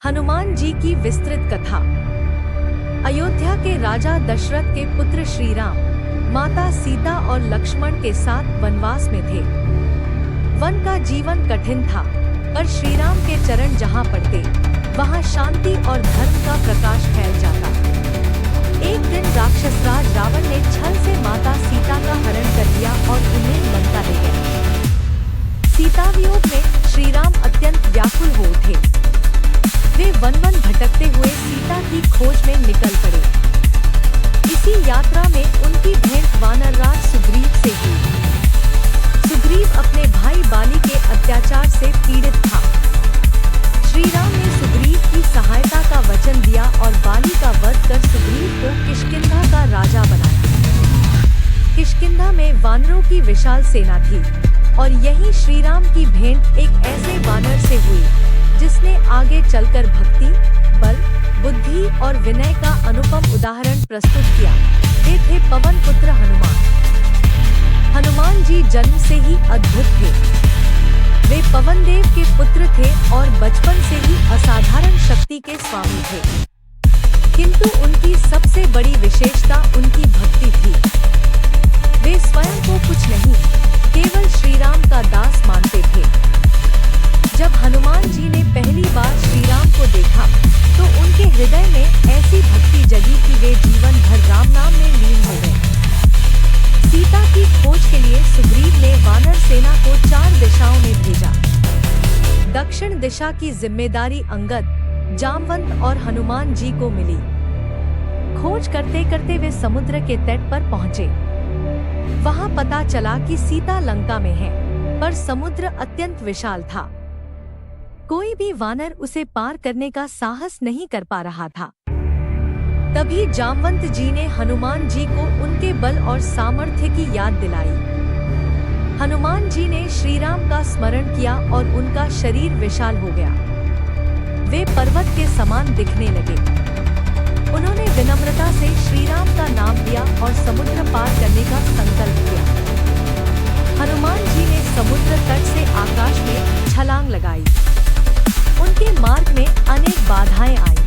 हनुमान जी की विस्तृत कथा। अयोध्या के राजा दशरथ के पुत्र श्री राम माता सीता और लक्ष्मण के साथ वनवास में थे। वन का जीवन कठिन था, पर श्री राम के चरण जहाँ पड़ते वहाँ शांति और धर्म का प्रकाश फैल जाता। एक दिन राक्षस राज रावण ने छल से माता सीता का हरण कर लिया और उन्हें लंका ले गया। सीता वियोग में श्री राम अत्यंत व्याकुल हो उठे। वे वन वन भटकते हुए सीता की खोज में निकल पड़े। इसी यात्रा में उनकी भेंट वानर राज सुग्रीव से हुई। सुग्रीव अपने भाई बाली के अत्याचार से पीड़ित था। श्री राम ने सुग्रीव की सहायता का वचन दिया और बाली का वध कर सुग्रीव को किष्किंधा का राजा बनाया। किष्किंधा में वानरों की विशाल सेना थी और यहीं श्री राम की भेंट एक ऐसे वानर से हुई जिसने आगे चलकर भक्ति, बल, बुद्धि और विनय का अनुपम उदाहरण प्रस्तुत किया। वे थे पवन पुत्र हनुमान। हनुमान जी जन्म से ही अद्भुत थे। वे पवन देव के पुत्र थे और बचपन से ही असाधारण शक्ति के स्वामी थे। किंतु उनकी सबसे बड़ी विशेषता उनकी भक्ति थी। वे स्वयं को कुछ नहीं, केवल श्री राम का दास मानते थे। जब हनुमान जी ने पहली बार श्री राम को देखा तो उनके हृदय में ऐसी भक्ति जगी कि वे जीवन भर राम नाम में लीन हो गए। सीता की खोज के लिए सुग्रीव ने वानर सेना को 4 दिशाओं में भेजा। दक्षिण दिशा की जिम्मेदारी अंगद, जामवंत और हनुमान जी को मिली। खोज करते करते वे समुद्र के तट पर पहुंचे। वहां पता चला कि सीता लंका में है, पर समुद्र अत्यंत विशाल था। कोई भी वानर उसे पार करने का साहस नहीं कर पा रहा था। तभी जामवंत जी ने हनुमान जी को उनके बल और सामर्थ्य की याद दिलाई। हनुमान जी ने श्री राम का स्मरण किया और उनका शरीर विशाल हो गया। वे पर्वत के समान दिखने लगे। उन्होंने विनम्रता से श्री राम का नाम लिया और समुद्र पार करने का संकल्प किया। हनुमान जी ने समुद्र तट से आकाश में छलांग लगाई। उनके मार्ग में अनेक बाधाएं आईं।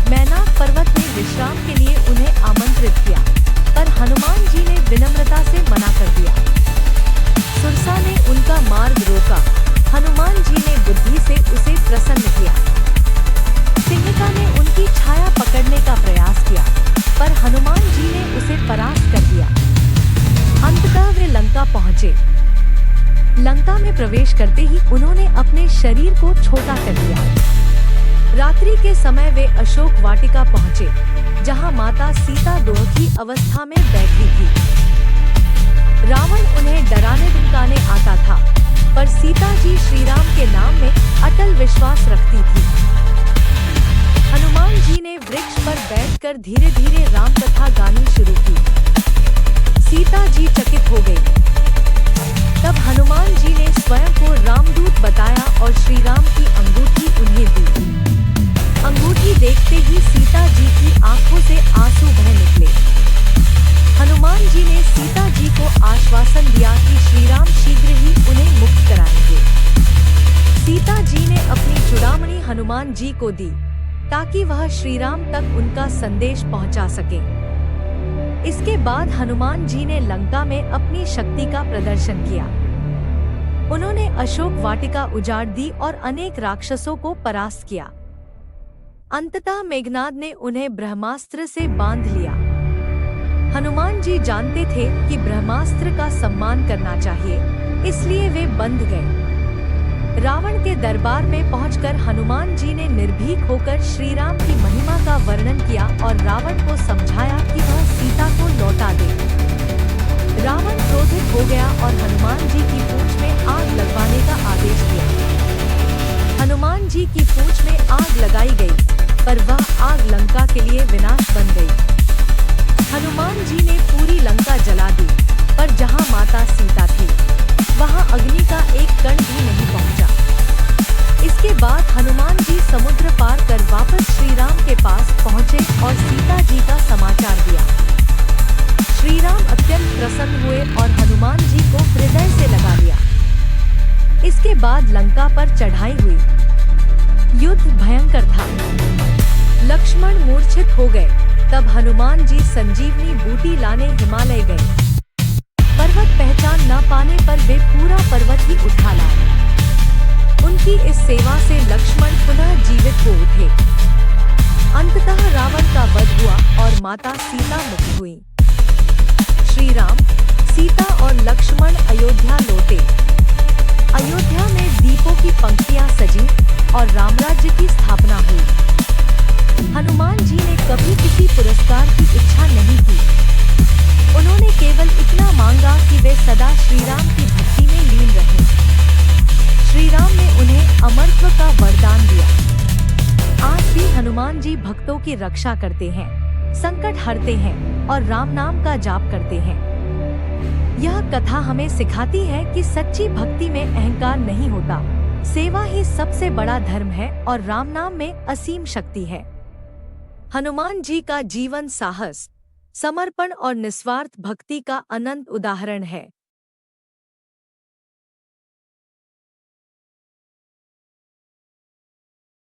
मैनाक पर्वत ने विश्राम के लिए उन्हें आमंत्रित किया, पर हनुमान जी ने विनम्रता से मना कर दिया। सुरसा ने उनका मार्ग रोका। हनुमान जी ने बुद्धि से उसे प्रसन्न किया। सिंहिका ने उनकी छाया पकड़ने का प्रयास किया, पर हनुमान जी ने उसे परास्त कर दिया। अंततः वे लंका पहुंचे। लंका में प्रवेश करते ही उन्होंने अपने शरीर को छोटा कर दिया। रात्रि के समय वे अशोक वाटिका पहुंचे, जहां माता सीता दुखी अवस्था में बैठी थी। रावण उन्हें डराने धमकाने आता था, पर सीता जी श्री राम के नाम में अटल विश्वास रखती थी। हनुमान जी ने वृक्ष पर बैठकर धीरे धीरे राम कथा गानी शुरू की। सीता जी चकित हो गई। तब हनुमान जी ने स्वयं को रामदूत बताया और श्री राम की अंगूठी उन्हें दी। अंगूठी देखते ही सीता जी की आंखों से आंसू बह निकले। हनुमान जी ने सीता जी को आश्वासन दिया कि श्री राम शीघ्र ही उन्हें मुक्त कराएंगे। सीता जी ने अपनी चूड़ामणि हनुमान जी को दी, ताकि वह श्री राम तक उनका संदेश पहुंचा सके। इसके बाद हनुमान जी ने लंका में अपनी शक्ति का प्रदर्शन किया। उन्होंने अशोक वाटिका उजाड़ दी और अनेक राक्षसों को परास्त किया। अंततः मेघनाद ने उन्हें ब्रह्मास्त्र से बांध लिया। हनुमान जी जानते थे कि ब्रह्मास्त्र का सम्मान करना चाहिए, इसलिए वे बंध गए। रावण के दरबार में पहुंचकर हनुमान जी ने निर्भीक होकर श्री राम की महिमा का वर्णन किया और रावण को समझाया कि वह सीता को लौटा दे। रावण क्रोधित हो गया और हनुमान जी की पूंछ में आग लगवाने का आदेश दिया। हनुमान जी की पूंछ में आग लगाई गई, पर वह आग लंका के लिए विनाश बन गई। हनुमान जी ने पूरी लंका जला दी, पर जहां माता सीता थी वहां अग्नि का एक कण भी नहीं पहुंचा। इसके बाद हनुमान जी समुद्र पार कर वापस श्री राम के पास पहुंचे और सीता जी का समाचार दिया। श्री राम अत्यंत प्रसन्न हुए और हनुमान जी को हृदय से लगा लिया। इसके बाद लंका पर चढ़ाई हुई। युद्ध भयंकर था। लक्ष्मण मूर्छित हो गए। तब हनुमान जी संजीवनी बूटी लाने हिमालय गए। पर्वत पहचान न पाने पर वे पूरा पर्वत ही उठा लाए। उनकी इस सेवा से लक्ष्मण पुनः जीवित हो उठे। अंततः रावण का वध हुआ और माता सीता मुक्त हुई। श्री राम, सीता और लक्ष्मण अयोध्या लौटे। अयोध्या में दीपों की पंक्तियां सजी और रामराज्य की स्थापना हुई। हनुमान जी ने कभी किसी पुरस्कार की इच्छा नहीं की। उन्होंने केवल इतना मांगा कि वे सदा श्री राम की भक्ति में लीन रहें। श्री राम ने उन्हें अमरत्व का वरदान दिया। आज भी हनुमान जी भक्तों की रक्षा करते हैं, संकट हरते हैं और राम नाम का जाप करते हैं। यह कथा हमें सिखाती है कि सच्ची भक्ति में अहंकार नहीं होता, सेवा ही सबसे बड़ा धर्म है और राम नाम में असीम शक्ति है। हनुमान जी का जीवन साहस, समर्पण और निस्वार्थ भक्ति का अनंत उदाहरण है।